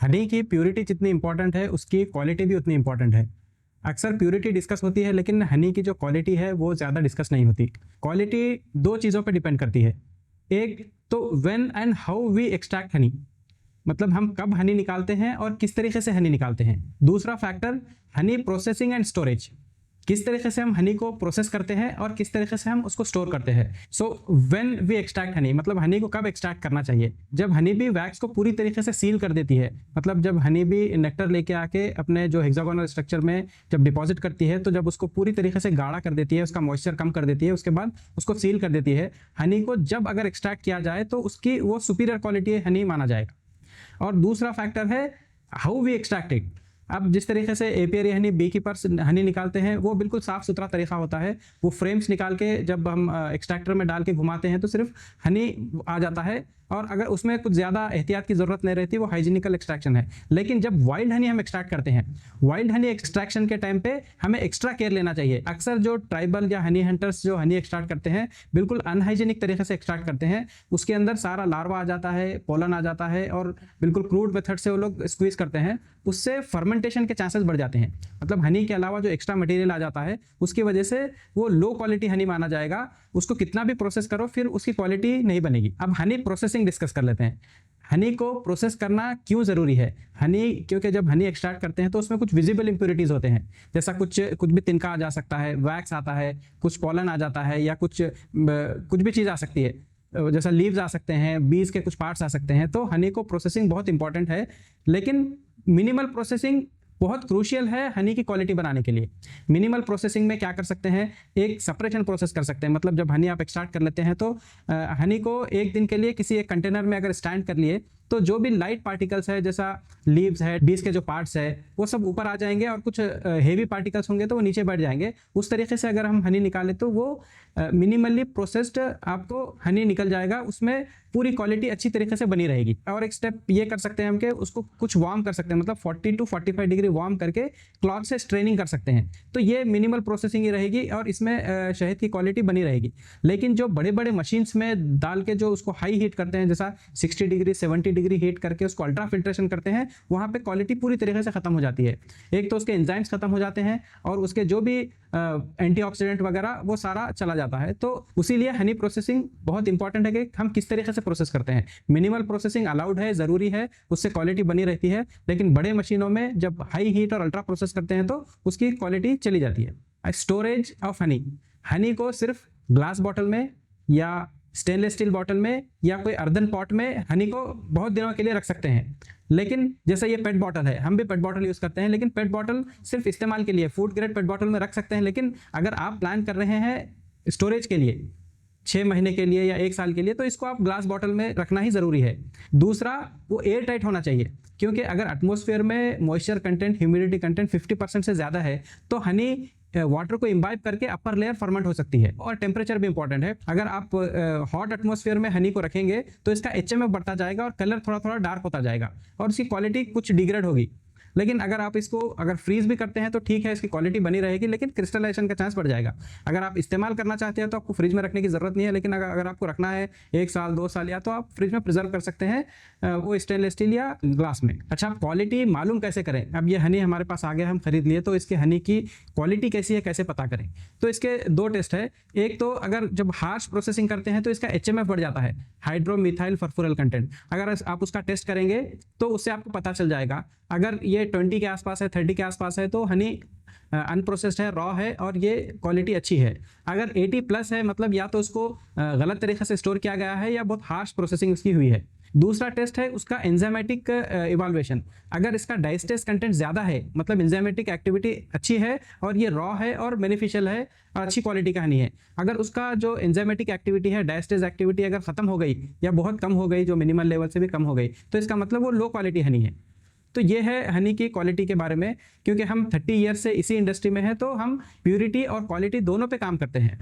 हनी की प्योरिटी जितनी इंपॉर्टेंट है उसकी क्वालिटी भी उतनी इंपॉर्टेंट है। अक्सर प्योरिटी डिस्कस होती है लेकिन हनी की जो क्वालिटी है वो ज़्यादा डिस्कस नहीं होती। क्वालिटी दो चीज़ों पे डिपेंड करती है। एक तो when and how we extract honey, मतलब हम कब हनी निकालते हैं और किस तरीके से हनी निकालते हैं। दूसरा factor honey processing and storage, किस तरीके से हम हनी को प्रोसेस करते हैं और किस तरीके से हम उसको स्टोर करते हैं। So when we extract honey, मतलब हनी को कब एक्सट्रैक्ट करना चाहिए, जब हनी बी वैक्स को पूरी तरीके से सील कर देती है। मतलब जब हनी बी नेक्टर लेके आके अपने जो हेक्सागोनल स्ट्रक्चर में जब डिपॉजिट करती है, तो जब उसको पूरी तरीके से गाढ़ा कर देती है, उसका मॉइस्चर कम कर देती है, उसके बाद उसको सील कर देती है। हनी को जब अगर एक्सट्रैक्ट किया जाए तो उसकी वो सुपीरियर क्वालिटी हनी माना जाएगा। और दूसरा फैक्टर है हाउ वी एक्सट्रैक्ट इट। अब जिस तरीके से apiary honey bee keepers Honey निकालते हैं वो बिल्कुल साफ सुथरा तरीका होता है। वो फ्रेम्स निकाल के जब हम एक्सट्रैक्टर में डाल के घुमाते हैं तो सिर्फ हनी आ जाता है, और अगर उसमें कुछ ज़्यादा एहतियात की ज़रूरत नहीं रहती, वो हाइजीनिकल एक्सट्रैक्शन है। लेकिन जब वाइल्ड हनी हम एक्सट्रैक्ट करते हैं, वाइल्ड हनी एक्सट्रैक्शन के टाइम पे हमें एक्स्ट्रा केयर लेना चाहिए। अक्सर जो ट्राइबल या हनी हंटर्स जो हनी एक्सट्रैक्ट करते हैं बिल्कुल अनहाइजीनिक तरीके से एक्सट्रैक्ट करते हैं। उसके अंदर सारा लार्वा आ जाता है, पोलन आ जाता है, और बिल्कुल क्रूड मेथड से वो लोग स्क्वीज करते हैं। उससे फर्मेंटेशन के चांसेस बढ़ जाते हैं। मतलब हनी के अलावा जो एक्स्ट्रा मटेरियल आ जाता है उसकी वजह से वो लो क्वालिटी हनी माना जाएगा। उसको कितना भी प्रोसेस करो फिर उसकी क्वालिटी नहीं बनेगी। अब हनी प्रोसेसिंग डिस्कस कर लेते हैं। हनी को प्रोसेस करना क्यों ज़रूरी है। हनी, क्योंकि जब हनी एक्सट्रैक्ट करते हैं तो उसमें कुछ विजिबल इंप्योरिटीज होते हैं, जैसा कुछ भी तिनका आ जा सकता है, वैक्स आता है, कुछ पॉलन आ जाता है, या कुछ भी चीज़ आ सकती है, जैसा लीव्स आ सकते हैं, बीज के कुछ पार्ट्स आ सकते हैं। तो हनी को प्रोसेसिंग बहुत इंपॉर्टेंट है, लेकिन मिनिमल प्रोसेसिंग बहुत क्रूशियल है हनी की क्वालिटी बनाने के लिए। मिनिमल प्रोसेसिंग में क्या कर सकते हैं, एक सेपरेशन प्रोसेस कर सकते हैं। मतलब जब हनी आप एक्सट्रैक्ट कर लेते हैं तो हनी को एक दिन के लिए किसी एक कंटेनर में अगर स्टैंड कर लिए तो जो भी लाइट पार्टिकल्स है, जैसा लीव्स है, बीज के जो पार्ट्स है, वो सब ऊपर आ जाएंगे, और कुछ हेवी पार्टिकल्स होंगे तो वो नीचे बैठ जाएंगे। उस तरीके से अगर हम हनी निकालें तो वो मिनिमली प्रोसेस्ड आपको हनी निकल जाएगा, उसमें पूरी क्वालिटी अच्छी तरीके से बनी रहेगी। और एक स्टेप ये कर सकते हैं हम कि उसको कुछ वार्म कर सकते हैं, मतलब 40 to 45 डिग्री वार्म करके क्लॉथ से स्ट्रेनिंग कर सकते हैं। तो ये मिनिमल प्रोसेसिंग ही रहेगी और इसमें शहद की क्वालिटी बनी रहेगी। लेकिन जो बड़े बड़े मशीन्स में डाल के जो उसको हाई हीट करते हैं, जैसा 60 डिग्री 70 डिग्री हीट करके उसको अल्ट्रा फिल्ट्रेशन करते हैं, वहाँ पे क्वालिटी पूरी तरीके से खत्म हो जाती है। एक तो उसके एंजाइम्स खत्म हो जाते हैं और उसके जो भी एंटीऑक्सीडेंट वगैरह वो सारा चला जाता है। तो उसीलिए हनी प्रोसेसिंग बहुत इंपॉर्टेंट है कि हम किस तरीके से प्रोसेस करते हैं। मिनिमल प्रोसेसिंग अलाउड है, ज़रूरी है, उससे क्वालिटी बनी रहती है। लेकिन बड़े मशीनों में जब हाई हीट और अल्ट्रा प्रोसेस करते हैं तो उसकी क्वालिटी चली जाती है। स्टोरेज ऑफ हनी, हनी को सिर्फ ग्लास बॉटल में या स्टेनलेस स्टील बॉटल में या कोई अर्दन पॉट में हनी को बहुत दिनों के लिए रख सकते हैं। लेकिन जैसे ये पेट बॉटल है, हम भी पेट बॉटल यूज़ करते हैं, लेकिन पेट बॉटल सिर्फ इस्तेमाल के लिए, फूड ग्रेड पेट बॉटल में रख सकते हैं। लेकिन अगर आप प्लान कर रहे हैं स्टोरेज के लिए 6 महीने के लिए या 1 साल के लिए, तो इसको आप ग्लास बॉटल में रखना ही ज़रूरी है। दूसरा, वो एयर टाइट होना चाहिए, क्योंकि अगर एटमॉस्फेयर में मॉइस्चर कंटेंट, ह्यूमिडिटी कंटेंट 50% से ज़्यादा है तो हनी वाटर को इम्बाइब करके अपर लेयर फर्मेंट हो सकती है। और टेम्परेचर भी इंपॉर्टेंट है। अगर आप हॉट एटमॉस्फेयर में हनी को रखेंगे तो इसका HMF बढ़ता जाएगा और कलर थोड़ा थोड़ा डार्क होता जाएगा और इसकी क्वालिटी कुछ डिग्रेड होगी। लेकिन अगर आप इसको अगर फ्रीज भी करते हैं तो ठीक है, इसकी क्वालिटी बनी रहेगी, लेकिन क्रिस्टलाइजेशन का चांस बढ़ जाएगा। अगर आप इस्तेमाल करना चाहते हैं तो आपको फ्रिज में रखने की ज़रूरत नहीं है, लेकिन अगर आपको रखना है 1 साल 2 साल या, तो आप फ्रिज में प्रिजर्व कर सकते हैं, वो स्टेनलेस स्टील या ग्लास में। अच्छा, क्वालिटी मालूम कैसे करें। अब ये हनी हमारे पास आ गया, हम खरीद लिए, तो इसके हनी की क्वालिटी कैसी है, कैसे पता करें। तो इसके 2 टेस्ट है। एक तो अगर जब हार्श प्रोसेसिंग करते हैं तो इसका HMF बढ़ जाता है, हाइड्रोमिथाइल फर्फुरल कंटेंट। अगर आप उसका टेस्ट करेंगे तो उससे आपको पता चल जाएगा। अगर ये 20 के आसपास है, 30 के आसपास है, तो हनी अनप्रोसेस्ड है, रॉ है और ये क्वालिटी अच्छी है। अगर 80+ है, मतलब या तो उसको गलत तरीके से स्टोर किया गया है या बहुत हार्श प्रोसेसिंग उसकी हुई है। दूसरा टेस्ट है उसका एंजाइमेटिक इवाल्वेशन। अगर इसका डाइस्टेस कंटेंट ज़्यादा है, मतलब एंजाइमेटिक एक्टिविटी अच्छी है और ये रॉ है और बेनिफिशियल है और अच्छी क्वालिटी का हनी है। अगर उसका जो एंजाइमेटिक एक्टिविटी है, डाइस्टेस एक्टिविटी अगर ख़त्म हो गई या बहुत कम हो गई, जो मिनिमल लेवल से भी कम हो गई, तो इसका मतलब वो लो क्वालिटी हनी है। तो ये है हनी की क्वालिटी के बारे में। क्योंकि हम 30 ईयर से इसी इंडस्ट्री में हैं तो हम प्यूरिटी और क्वालिटी दोनों पे काम करते हैं।